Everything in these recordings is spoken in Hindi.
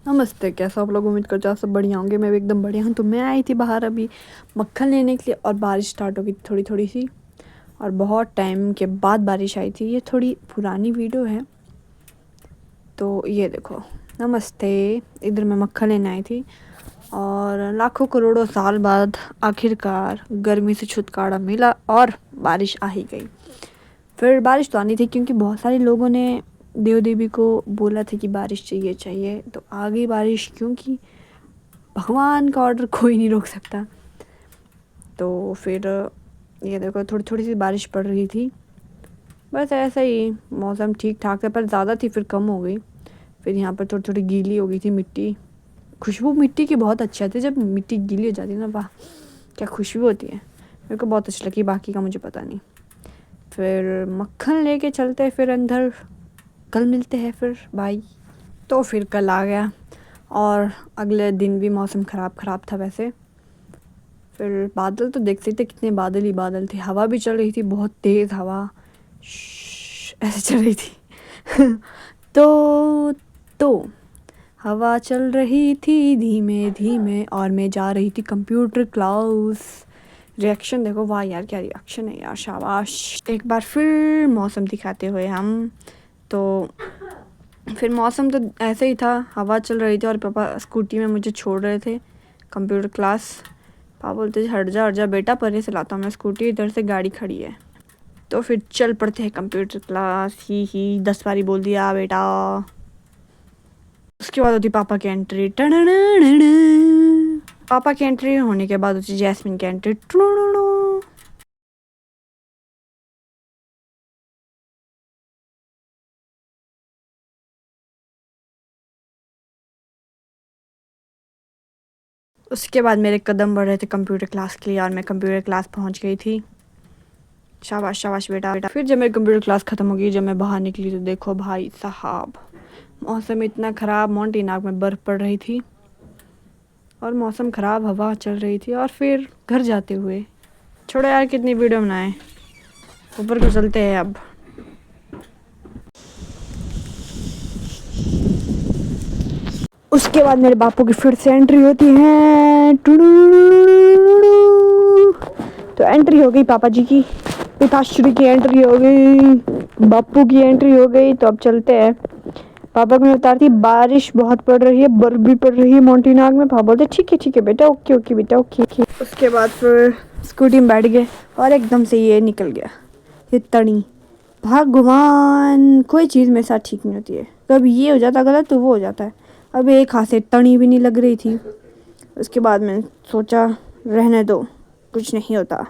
नमस्ते, कैसा आप लोग? उम्मीद करते हो आप सब बढ़िया होंगे। मैं भी एकदम बढ़िया हूँ। तो मैं आई थी बाहर अभी मक्खन लेने के लिए और बारिश स्टार्ट हो गई थी थोड़ी थोड़ी सी। और बहुत टाइम के बाद बारिश आई थी। ये थोड़ी पुरानी वीडियो है। तो ये देखो, नमस्ते। इधर मैं मक्खन लेने आई थी और लाखों करोड़ों साल बाद आखिरकार गर्मी से छुटकारा मिला और बारिश आ ही गई। फिर बारिश तो आनी थी क्योंकि बहुत सारे लोगों ने देव देवी को बोला था कि बारिश चाहिए चाहिए, तो आ गई बारिश क्योंकि भगवान का ऑर्डर कोई नहीं रोक सकता। तो फिर ये देखो, थोड़ी थोड़ी सी बारिश पड़ रही थी, बस ऐसा ही। मौसम ठीक ठाक था पर ज़्यादा थी, फिर कम हो गई। फिर यहाँ पर थोड़ी थोड़ी गीली हो गई थी मिट्टी। खुशबू मिट्टी की बहुत अच्छी आती है जब मिट्टी गीली हो जाती है ना, वाह क्या खुशबू होती है। मेरे को बहुत अच्छी लगी, बाकी का मुझे पता नहीं। फिर मक्खन लेके चलते हैं फिर अंदर। कल मिलते हैं फिर, बाय। तो फिर कल आ गया और अगले दिन भी मौसम ख़राब था वैसे। फिर बादल तो देख सकते कितने बादल ही बादल थे। हवा भी चल रही थी, बहुत तेज़ हवा ऐसे चल रही थी। तो हवा चल रही थी धीमे धीमे और मैं जा रही थी कंप्यूटर क्लास। रिएक्शन देखो, वाह यार क्या रिएक्शन है यार, शाबाश। एक बार फिर मौसम दिखाते हुए हम तो फिर मौसम तो ऐसे ही था, हवा चल रही थी और पापा स्कूटी में मुझे छोड़ रहे थे कंप्यूटर क्लास। पापा बोलते हट जा बेटा, परे से लाता हूँ मैं स्कूटी, इधर से गाड़ी खड़ी है। तो फिर चल पड़ते हैं कंप्यूटर क्लास। ही 10 बारी बोल दिया बेटा। उसके बाद होती पापा की एंट्री। पापा की एंट्री होने के बाद होती जैस्मिन की एंट्री। उसके बाद मेरे कदम बढ़ रहे थे कंप्यूटर क्लास के लिए और मैं कंप्यूटर क्लास पहुंच गई थी। शाबाश शाबाश बेटा बेटा। फिर जब मेरी कंप्यूटर क्लास ख़त्म हो गई, जब मैं बाहर निकली तो देखो भाई साहब, मौसम इतना ख़राब। माउंटेन नाग में बर्फ़ पड़ रही थी और मौसम ख़राब, हवा चल रही थी। और फिर घर जाते हुए, छोड़ो यार कितनी वीडियो बनाए, ऊपर को चलते हैं अब। उसके बाद मेरे बापू की फिर से एंट्री होती है। तो एंट्री हो गई पापा जी की, पिताश्री की एंट्री हो गई, बापू की एंट्री हो गई। तो अब चलते हैं। पापा को मैं उतारती, बारिश बहुत पड़ रही है, बर्फ भी पड़ रही है माउंटेन आग में। पापा बोलते ठीक है बेटा, ओके ओके बेटा ओके ओके। उसके बाद फिर स्कूटी में बैठ गए और एकदम से ये निकल गया, ये तनी। भगवान, कोई चीज़ मेरे साथ ठीक नहीं होती है, कभी ये हो जाता गलत तो वो हो जाता है। अब एक हाथ से तनी भी नहीं लग रही थी। उसके बाद मैंने सोचा रहने दो, कुछ नहीं होता।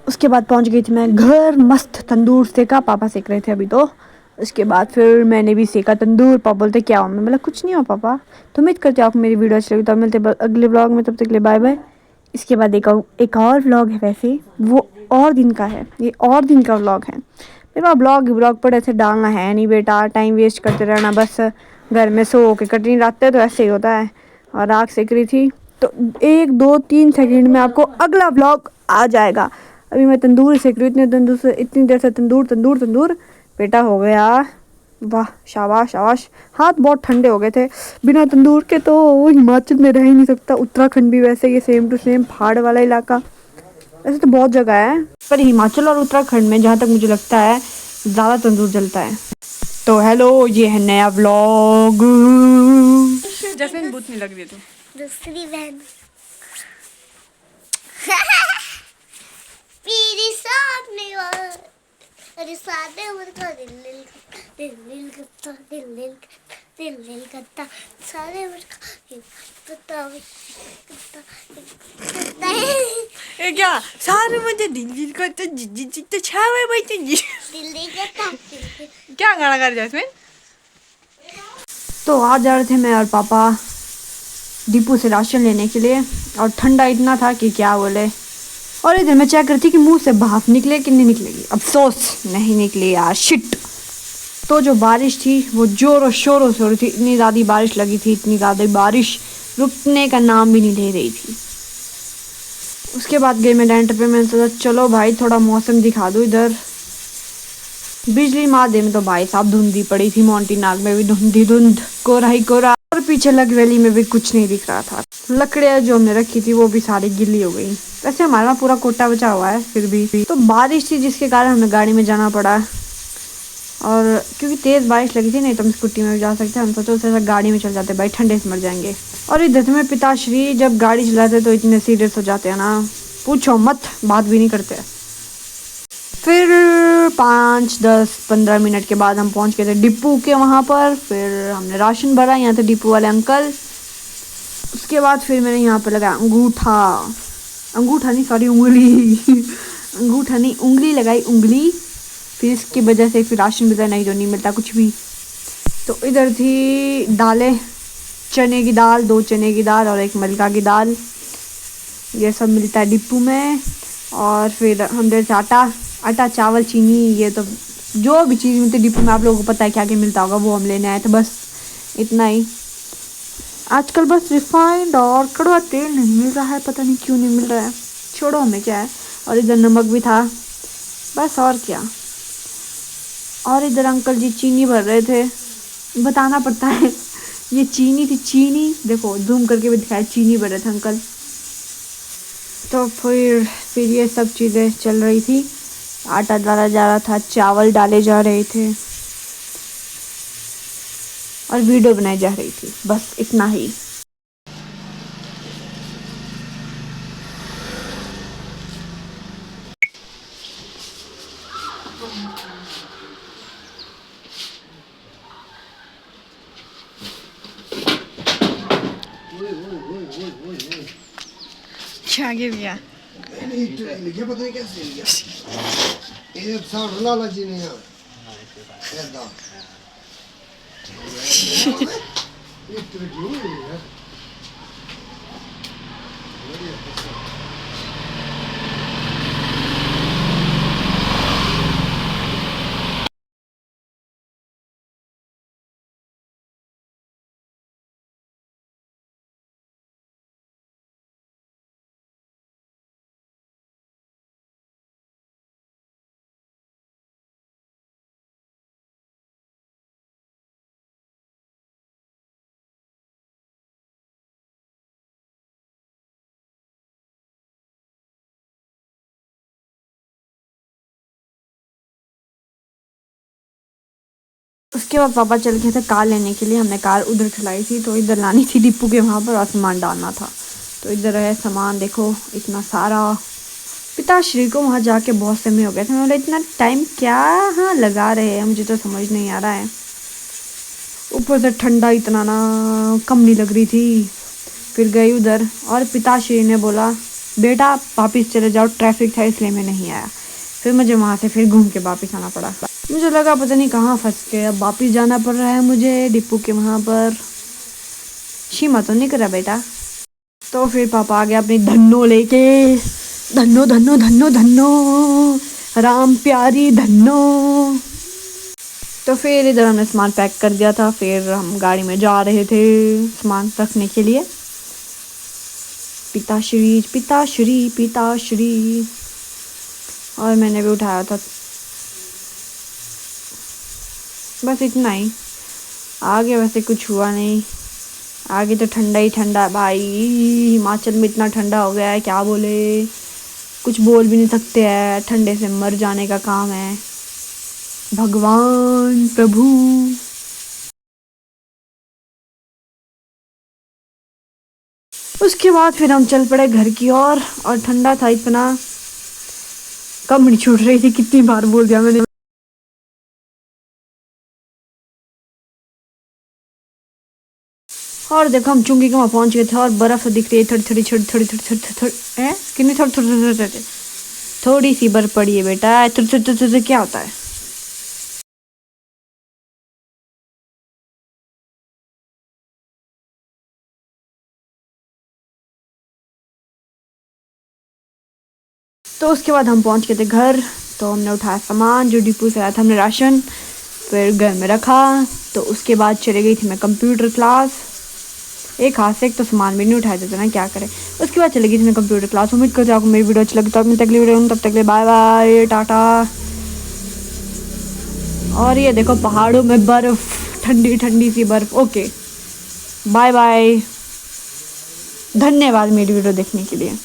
उसके बाद पहुंच गई थी मैं घर। मस्त तंदूर सेका, पापा सेक रहे थे अभी तो। उसके बाद फिर मैंने भी सेका तंदूर। पापा बोलते क्या हो, मैं बोला कुछ नहीं हो पापा। तो उम्मीद करते हो आपको मेरी वीडियो अच्छी लगी। तो मिलते अगले ब्लॉग में, तब तक के लिए बाय बाय। इसके बाद एक और व्लॉग है, वैसे वो और दिन का है, ये और दिन का व्लॉग है। मेरे पास ब्लॉग पर ऐसे डालना है नहीं बेटा, टाइम वेस्ट करते रहना बस। घर में सो के कटनी रातें तो ऐसे ही होता है। और आग सेक रही थी तो 1 2 3 सेकंड में आपको अगला व्लॉग आ जाएगा। अभी मैं तंदूर सेक रही हूँ, इतनी देर से तंदूर तंदूर तंदूर। बेटा हो गया, वाह शाबाश शाबाश। हाथ बहुत ठंडे हो गए थे, बिना तंदूर के तो हिमाचल में रह ही नहीं सकता। उत्तराखंड भी वैसे ये सेम टू सेम पहाड़ वाला इलाका। वैसे तो बहुत जगह है पर हिमाचल और उत्तराखंड में जहाँ तक मुझे लगता है ज़्यादा तंदूर जलता है। तो हेलो, ये है नया व्लॉग। जैसे भूत नहीं लग रही तो दूसरी बहन मेरे सामने अरे सामने मुझको दिल करता दिल करता सारे मुझको पता ये क्या सारे मुझे दिल करता तो छावे बैठे दिल करता क्या गाना गा रहे जैस्मिन? तो आज जा रहे थे मैं और पापा डिपो से राशन लेने के लिए और ठंडा इतना था कि क्या बोले। और इधर मैं चेक करती थी कि मुंह से भाप निकले कि नहीं निकलेगी। अफसोस नहीं निकली यार, शिट। तो जो बारिश थी वो जोरों शोरों से हो रही थी, इतनी ज़्यादा बारिश लगी थी, इतनी ज़्यादा बारिश रुकने का नाम भी नहीं ले रही थी। उसके बाद गई मैं लेंटर पे। मैंने सोचा चलो भाई थोड़ा मौसम दिखा दूँ इधर। बिजली मार दे में तो भाई साहब धुंधी पड़ी थी। मोंटी नाग में भी धुंधी धुंध, कोरा ही कोरा, और पीछे लग वैली में भी कुछ नहीं दिख रहा था। लकड़ियाँ जो हमने रखी थी वो भी सारी गिल्ली हो गई। वैसे हमारे वहाँ पूरा कोटा बचा हुआ है, फिर भी तो बारिश थी जिसके कारण हमें गाड़ी में जाना पड़ा। और क्योंकि तेज़ बारिश लगी थी, नहीं तो हम स्कूटी में भी जा सकते हैं। हम सोचो उससे गाड़ी में चल जाते भाई, ठंडे से मर जाएंगे। और इधर में पिताश्री जब गाड़ी चलाते तो इतने सीरियस हो जाते हैं ना, पूछो मत, बात भी नहीं करते। फिर 5-10-15 मिनट के बाद हम पहुंच गए थे डिपू के वहाँ पर। फिर हमने राशन भरा, यहाँ थे डिपू वाले अंकल। उसके बाद फिर मैंने यहाँ पर लगाया अंगूठा नहीं, सॉरी, उंगली अंगूठा नहीं, उंगली लगाई, उंगली। फिर इसकी वजह से फिर राशन मिलता, नहीं तो नहीं मिलता कुछ भी। तो इधर थी दालें, चने की दाल, 2 चने की दाल और 1 मलका की दाल, ये सब मिलता है डिपू में। और फिर हम दे आटा चावल चीनी, ये तो जो भी चीज़ मिलती है डिपू में, आप लोगों को पता है क्या क्या मिलता होगा, वो हम लेने आए थे, बस इतना ही। आजकल बस रिफाइंड और कड़वा तेल नहीं मिल रहा है, पता नहीं क्यों नहीं मिल रहा है, छोड़ो हमें क्या है। और इधर नमक भी था, बस और क्या। और इधर अंकल जी चीनी भर रहे थे, बताना पड़ता है ये चीनी थी, चीनी देखो जूम करके भी दिखाया, चीनी भर रहे थे अंकल। तो फिर ये सब चीज़ें चल रही थी। आटा डाला जा रहा था, चावल डाले जा रहे थे और वीडियो बनाई जा रही थी, बस इतना ही। क्या गिर गया? लिखिया पता नहीं कैसे लिखिया ये साउंड लाला जी ने यार ऐदा ये तो जो है उसके बाद पापा चल गए थे कार लेने के लिए। हमने कार उधर खिलाई थी, तो इधर लानी थी डिपू के वहाँ पर और सामान डालना था। तो इधर है सामान, देखो इतना सारा। पिताश्री को वहाँ जाके बहुत समय हो गया था। मतलब इतना टाइम क्या हाँ लगा रहे हैं, मुझे तो समझ नहीं आ रहा है। ऊपर से ठंडा इतना ना, कम नहीं लग रही थी। फिर गई उधर और पिताश्री ने बोला बेटा वापस चले जाओ, ट्रैफिक था इसलिए मैं नहीं आया। फिर मुझे वहाँ से फिर घूम के वापस आना पड़ा। मुझे लगा पता नहीं कहाँ फंस के अब वापस जाना पड़ रहा है मुझे डिपू के वहाँ पर। शीमा तो नहीं करा बेटा। तो फिर पापा आ गया अपनी धन्नो लेके, धन्नो धन्नो धन्नो धन्नो, राम प्यारी धन्नो। तो फिर इधर हमने सामान पैक कर दिया था। फिर हम गाड़ी में जा रहे थे सामान रखने के लिए। पिताश्री पिताश्री पिताश्री, और मैंने भी उठाया था। बस इतना ही, आगे वैसे कुछ हुआ नहीं। आगे तो ठंडा ही ठंडा है भाई, हिमाचल में इतना ठंडा हो गया है क्या बोले, कुछ बोल भी नहीं सकते हैं। ठंडे से मर जाने का काम है। भगवान प्रभु। उसके बाद फिर हम चल पड़े घर की ओर। और ठंडा था इतना, कम नहीं छूट रही थी, कितनी बार बोल दिया मैंने। और देखो हम चुंगी के वहाँ पहुँच गए थे और बर्फ़ दिख रही है थोड़ी थोड़ी छोटी थोड़ी थोड़ी थोड़ी थोड़ी है कितनी थोड़ी थोड़ी थोड़ी थोड़ी सी बर्फ़ पड़ी है बेटा। थोड़ी थोड़ी थोड़ी क्या होता है। तो उसके बाद हम पहुँच गए थे घर। तो हमने उठाया सामान जो डिपो से आया था, हमने राशन फिर घर में रखा। तो उसके बाद चली गई थी मैं कंप्यूटर क्लास। एक हाथ से एक तो सामान भी नहीं उठाया जाता ना, क्या करें। उसके बाद चली गई थी मैं कंप्यूटर क्लास। उम्मीद करती हूँ आपको मेरी वीडियो अच्छी लगी, तो मैं तकलीफ रहूँ, तब तक ले बाय बाय टाटा। और ये देखो पहाड़ों में बर्फ़, ठंडी ठंडी सी बर्फ़। ओके बाय बाय, धन्यवाद मेरी वीडियो देखने के लिए।